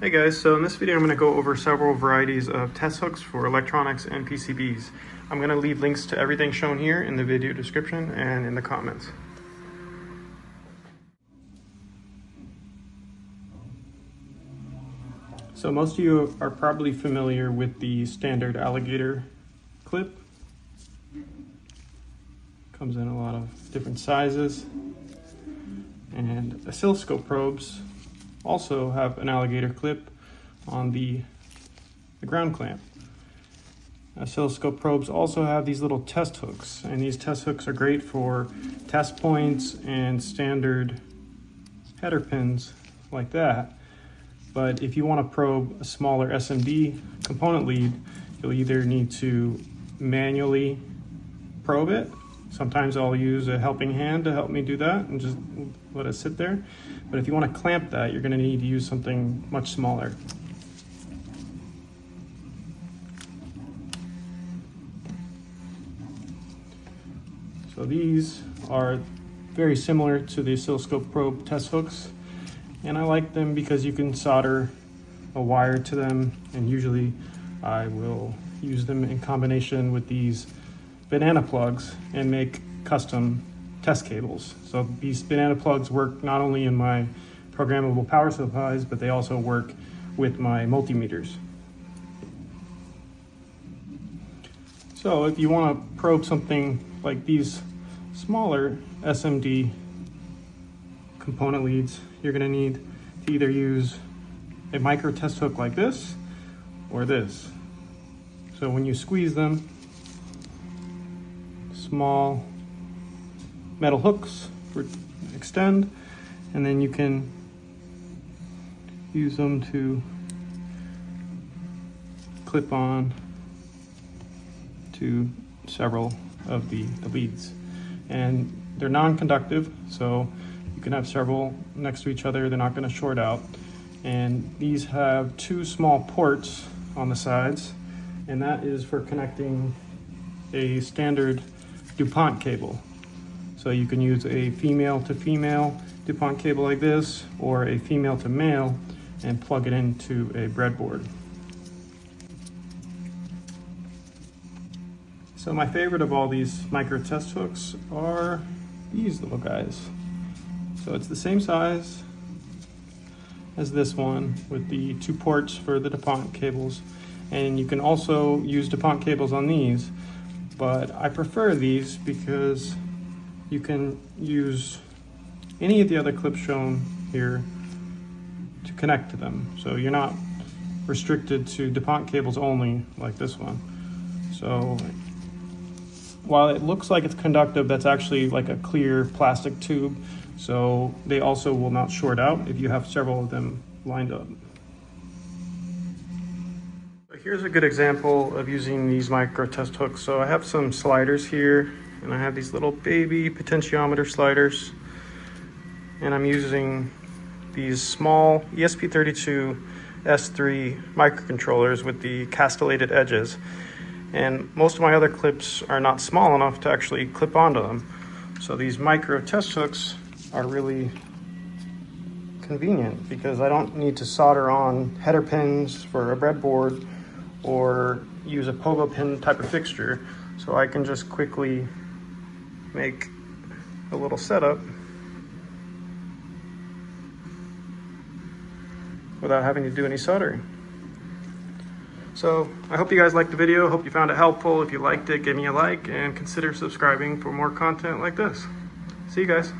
Hey guys, so in this video I'm going to go over several varieties of test hooks for electronics and PCBs. I'm going to leave links to everything shown here in the video description and in the comments. So most of you are probably familiar with the standard alligator clip. Comes in a lot of different sizes. And oscilloscope probes also have an alligator clip on the ground clamp. Oscilloscope probes also have these little test hooks, and these test hooks are great for test points and standard header pins like that. But if you want to probe a smaller SMD component lead, you'll either need to manually probe it. Sometimes I'll use a helping hand to help me do that and just let it sit there. But if you want to clamp that, you're going to need to use something much smaller. So these are very similar to the oscilloscope probe test hooks, and I like them because you can solder a wire to them, and usually I will use them in combination with these banana plugs and make custom test cables. So these banana plugs work not only in my programmable power supplies, but they also work with my multimeters. So if you want to probe something like these smaller SMD component leads, you're going to need to either use a micro test hook like this or this. So when you squeeze them, small metal hooks extend, and then you can use them to clip on to several of the leads. And they're non-conductive, so you can have several next to each other. They're not going to short out. And these have two small ports on the sides, and that is for connecting a standard DuPont cable. So you can use a female to female DuPont cable like this, or a female to male, and plug it into a breadboard. So my favorite of all these micro test hooks are these little guys. So it's the same size as this one with the two ports for the DuPont cables. And you can also use DuPont cables on these, but I prefer these because you can use any of the other clips shown here to connect to them. So you're not restricted to DuPont cables only like this one. So while it looks like it's conductive, that's actually like a clear plastic tube. So they also will not short out if you have several of them lined up. Here's a good example of using these micro test hooks. So I have some sliders here, and I have these little baby potentiometer sliders, and I'm using these small ESP32 S3 microcontrollers with the castellated edges. And most of my other clips are not small enough to actually clip onto them. So these micro test hooks are really convenient because I don't need to solder on header pins for a breadboard or use a pogo pin type of fixture. So I can just quickly make a little setup without having to do any soldering. So I hope you guys liked the video. Hope you found it helpful. If you liked it, give me a like and consider subscribing for more content like this. See you guys.